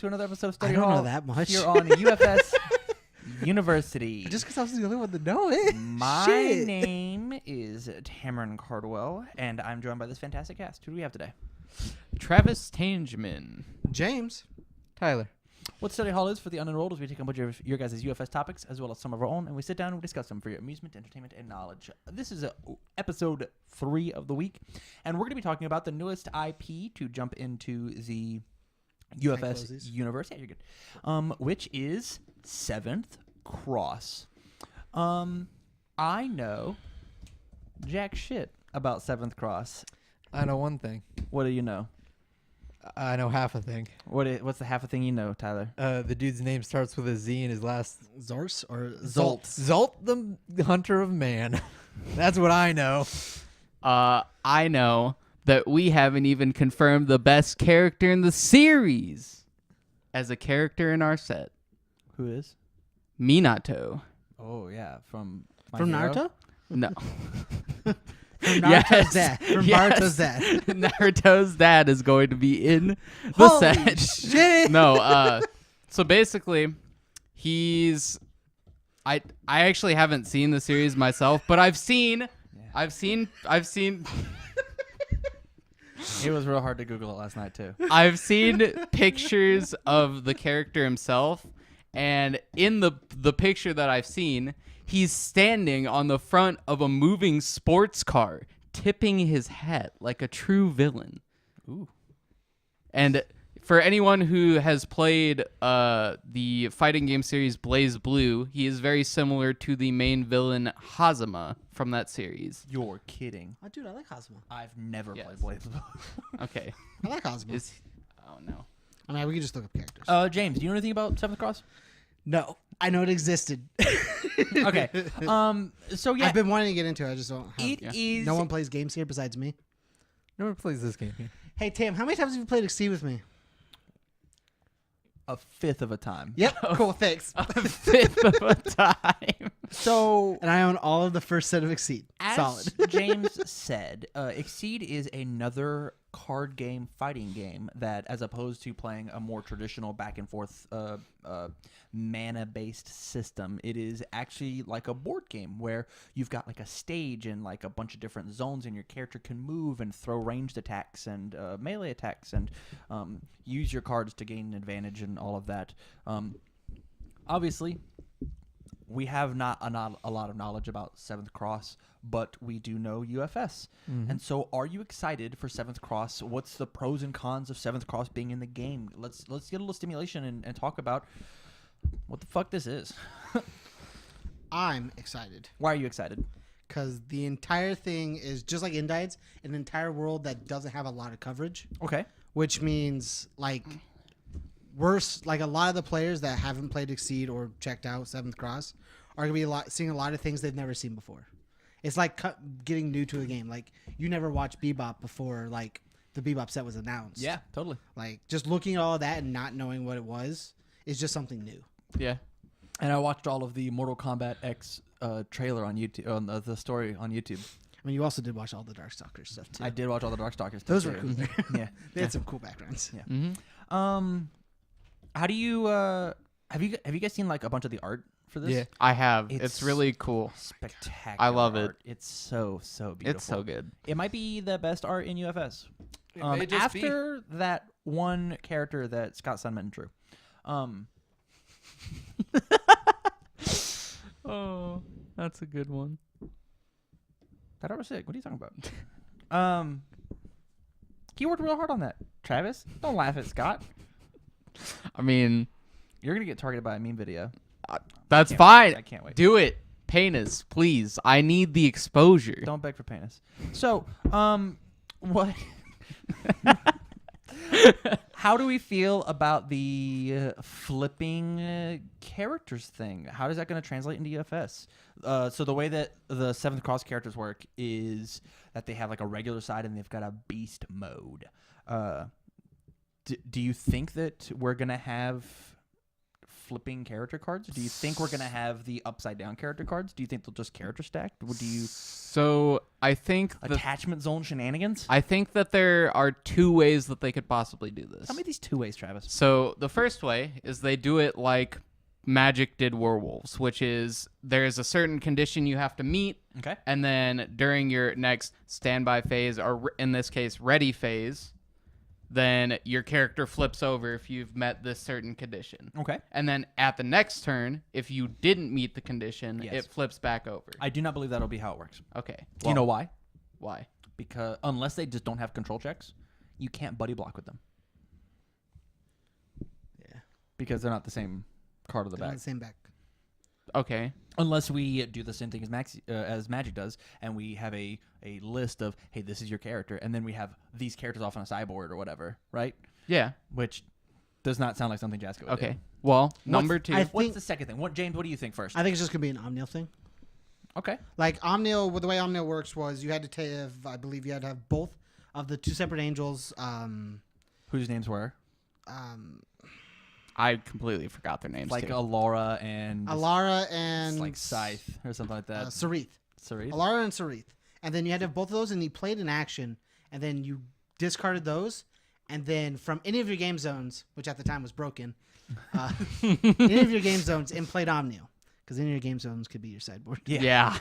to another episode of Study I don't Hall know that much. here on UFS University. Just because I was the only one to know it. My Shit. name is Cameron Cardwell, and I'm joined by this fantastic cast. Who do we have today? Travis Tangeman. James. Tyler. What Study Hall is for the unenrolled is we take a bunch of your guys' UFS topics as well as some of our own, and we sit down and we discuss them for your amusement, entertainment, and knowledge. This is episode 3 of the week, and we're going to be talking about the newest IP to jump into the UFS universe. Yeah, you're good. Which is 7th Cross. I know jack shit about 7th Cross. I know one thing. What do you know? I know half a thing. What's the half a thing you know, Tyler? The dude's name starts with a Z and his last... Zorse or Zolt. Zolt the Hunter of Man. That's what I know. I know that we haven't even confirmed the best character in the series as a character in our set. Who is? Minato. Oh, yeah. From Naruto? No. From Naruto's dad. From Naruto's dad. Naruto's dad is going to be in the Holy set. shit. No, so basically, he's... I actually haven't seen the series myself, but I've seen... It was real hard to Google it last night, too. I've seen pictures of the character himself, and in the picture that I've seen, he's standing on the front of a moving sports car, tipping his hat like a true villain. Ooh. And for anyone who has played the fighting game series Blaze Blue, he is very similar to the main villain Hazama from that series. You're kidding. Oh, dude, I like Cosmo. I've never Yes. played Blaze Blue. Okay. I like Cosmo. Oh, no. I mean, we can just look up characters. James, do you know anything about 7th Cross? No, I know it existed. Okay. So, yeah. I've been wanting to get into it. I just don't have. It is... No one plays games here besides me. No one plays this game here. Hey, Tam, how many times have you played Exceed with me? a fifth of a time. Yep. Cool. Thanks. A fifth of a time. So... And I own all of the first set of Exceed. As Solid. James said, Exceed is another card game fighting game that, as opposed to playing a more traditional back and forth mana-based system, it is actually like a board game where you've got like a stage and like a bunch of different zones, and your character can move and throw ranged attacks and melee attacks and use your cards to gain an advantage and all of that. Obviously, we have not a lot of knowledge about 7th Cross, but we do know UFS. Mm-hmm. And so are you excited for 7th Cross? What's the pros and cons of 7th Cross being in the game? Let's get a little stimulation and talk about what the fuck this is. I'm excited. Why are you excited? Because the entire thing is just like Indites, an entire world that doesn't have a lot of coverage. Okay. Which means, like, worse, like a lot of the players that haven't played Exceed or checked out 7th Cross are going to be seeing a lot of things they've never seen before. It's like getting new to a game. Like, you never watched Bebop before, like, the Bebop set was announced. Yeah, totally. Like, just looking at all of that and not knowing what it was is just something new. Yeah. And I watched all of the Mortal Kombat X trailer on YouTube, on the story on YouTube. I mean, you also did watch all the Darkstalkers stuff, too. I did watch all the Darkstalkers. Those were cool. Yeah. They had some cool backgrounds. Yeah. Mm-hmm. How do you have you guys seen like a bunch of the art for this? Yeah, I have. It's It's really cool. Spectacular. I love it. art. It's so beautiful. It's so good. It might be the best art in UFS. It may just be. After that one character that Scott Sunman drew. Oh, that's a good one. That art was sick. What are you talking about? He worked real hard on that. Travis, don't laugh at Scott. I mean, You're gonna get targeted by a meme video. that's Can't fine. wait. I can't wait. Do it. Penis, please. I need the exposure. Don't beg for penis. So, what? How do we feel about the flipping characters thing? How is that going to translate into UFS? So the way that the 7th Cross characters work is that they have like a regular side and they've got a beast mode. Do you think that we're going to have flipping character cards? Do you think we're gonna have the upside down character cards? Do you think they'll just character stack? Do you So I think attachment zone shenanigans? I think that there are 2 ways that they could possibly do this. Tell me these 2 ways, Travis. So the first way is they do it like Magic did Werewolves, which is there's a certain condition you have to meet, Okay. and then during your next standby phase, or in this case, ready phase, then your character flips over if you've met this certain condition. Okay. And then at the next turn, if you didn't meet the condition, Yes. it flips back over. I do not believe that'll be how it works. Okay. Do you know why? Why? Because unless they just don't have control checks, you can't buddy block with them. Yeah. Because they're not the same card of the They're on back. the same back. Okay. Unless we do the same thing as Magic does, and we have a list of, hey, this is your character, and then we have these characters off on a sideboard or whatever, right? Yeah. Which does not sound like something Jaska would do. Okay. Well, number 2. I What's think- the second thing? James, what do you think first? I think it's just gonna be an Omniel thing. Okay. Like Omniel, the way Omniel works was you had to have, I believe you had to have both of the 2 separate angels. Whose names were? I completely forgot their names. Like too. Alara and... Alara and like Scythe or something like that. Sarith. Sarith? Alara and Sarith. And then you had to have both of those, and you played an action, and then you discarded those, and then from any of your game zones, which at the time was broken, any of your game zones, and played Omniel. Because any of your game zones could be your sideboard. Yeah.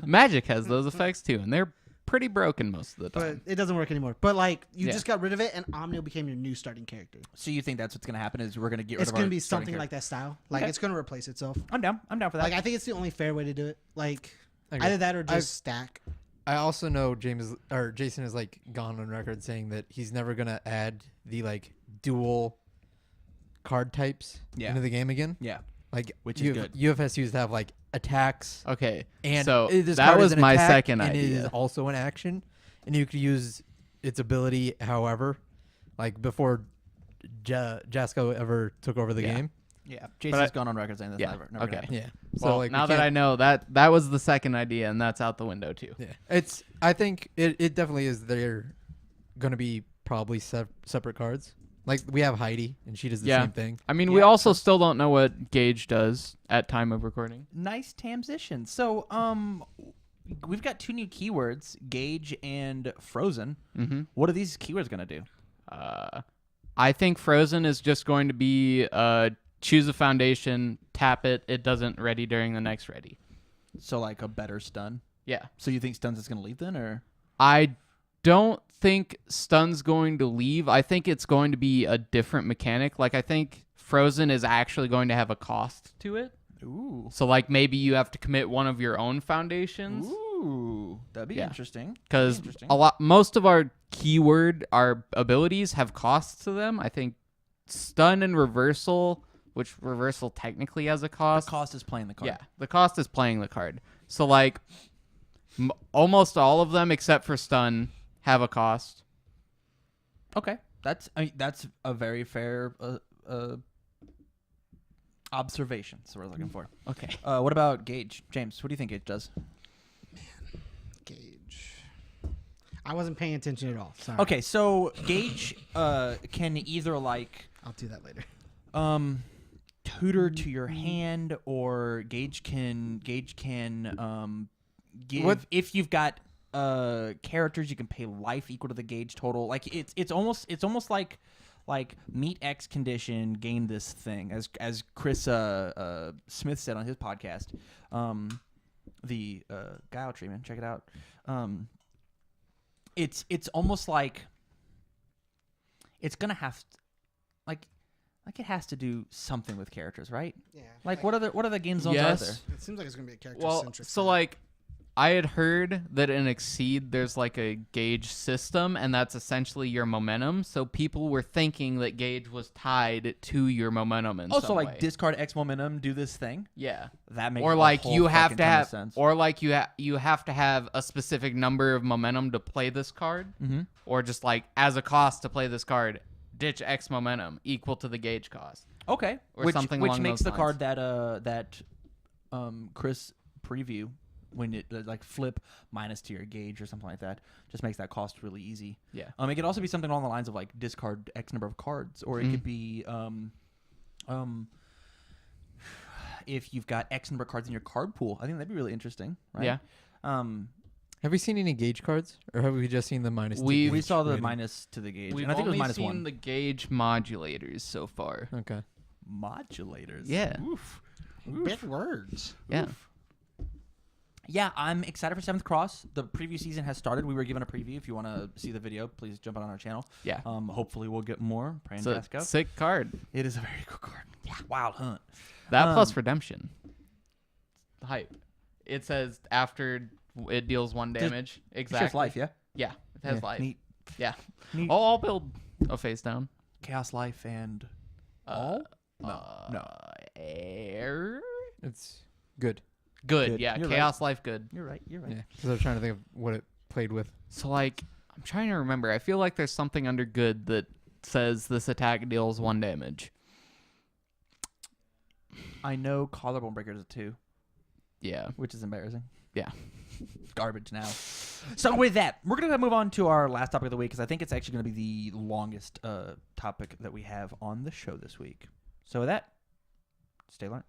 Magic has those effects too, and they're pretty broken most of the But time. it doesn't work anymore. But like you Yeah. just got rid of it, and Omniel became your new starting character. So you think that's what's going to happen is we're going to get rid It's of going our to be starting something character? like that style. Like Okay. it's going to replace itself. I'm down. I'm down for that. Like I think it's the only fair way to do it. Like Okay. either that or just stack. I also know Jason has like gone on record saying that he's never gonna add the like dual card types Yeah. into the game again. yeah. Like Which is good. UFS used to have like attacks, Okay. and so this that card is was an my attack, second and it is idea. also an action, and you could use its ability however, like before Jasko ever took over the Yeah. game. Yeah. Jason's gone on record saying that's Yeah, never okay. gonna happen. Yeah. Well, like, we now that can't- I know that was the second idea, and that's out the window too. Yeah, I think it definitely is. They're going to be probably separate cards. Like we have Heidi, and she does the Yeah. same thing. I mean, we Yeah. also still don't know what Gage does at time of recording. Nice transition. So, we've got 2 new keywords, Gauge and Frozen. Mm-hmm. What are these keywords going to do? I think Frozen is just going to be choose a foundation, tap it, it doesn't ready during the next ready. So, like a better stun. Yeah. So you think stuns is going to leave then, or? I don't think Stun's going to leave. I think it's going to be a different mechanic. Like, I think Frozen is actually going to have a cost to it. Ooh. So, like, maybe you have to commit one of your own foundations. Ooh. That'd be Yeah. interesting. Because Interesting. most of our our abilities have costs to them. I think Stun and Reversal, which Reversal technically has a The cost. cost is playing the card. Yeah, the cost is playing the card. So, like, almost all of them except for Stun have a cost. Okay. That's a very fair observation. That's what we're looking for. Okay. What about Gauge? James, what do you think Gauge does? Gauge. I wasn't paying attention at all. Sorry. Okay, so Gauge can either like I'll do that later. tutor to your hand, or Gauge can give What- if you've got characters you can pay life equal to the Gauge total. Like it's almost like meet X condition, gain this thing, as Chris Smith said on his podcast. The Guile treatment, check it out. It's almost like it's gonna have like it has to do something with characters, right? Yeah. Like what other game zones Yes. are there? It seems like it's gonna be a character Well, centric. so, like, I had heard that in Exceed there's like a gauge system, and that's essentially your momentum. So people were thinking that gauge was tied to your momentum in Also, some like way. discard X momentum, do this thing. Yeah. That makes Or a like whole you have fucking to ton of have, sense. or like you have to have a specific number of momentum to play this card, Mm-hmm. or just like as a cost to play this card, ditch X momentum equal to the gauge cost. Okay, Or which something which along makes those the card that Chris preview when it like flip minus to your gauge or something like that just makes that cost really easy. Yeah. It could also be something along the lines of like discard X number of cards, or it could be if you've got X number of cards in your card pool. I think that'd be really interesting, right? Yeah. Have we seen any gauge cards, or have we just seen the minus? We saw the rating? minus to the gauge, We've and I think it was only minus seen one. the gauge modulators so far. Okay. Modulators. Yeah. Oof. Big words. Yeah. Yeah, I'm excited for 7th Cross. The preview season has started. We were given a preview. If you want to see the video, please jump on our channel. Yeah. Hopefully we'll get more. Pray and It's ask a us. sick card. It is a very cool card. Yeah. Wild Hunt. That plus redemption. Hype. It says after it deals 1 damage. Exactly. It's life, yeah? Yeah. It has Yeah, life. neat. Yeah. Neat. I'll build a face down. Chaos Life and all? No. Air. It's good. Good. Good. Yeah. You're Chaos Life. Good. You're right. You're right. Yeah. Because I was trying to think of what it played with. So like, I'm trying to remember. I feel like there's something under good that says this attack deals 1 damage. I know Collarbone Breaker is a 2, Yeah. which is embarrassing. Yeah. Garbage now. So with that, we're going to move on to our last topic of the week because I think it's actually going to be the longest topic that we have on the show this week. So with that, stay learned.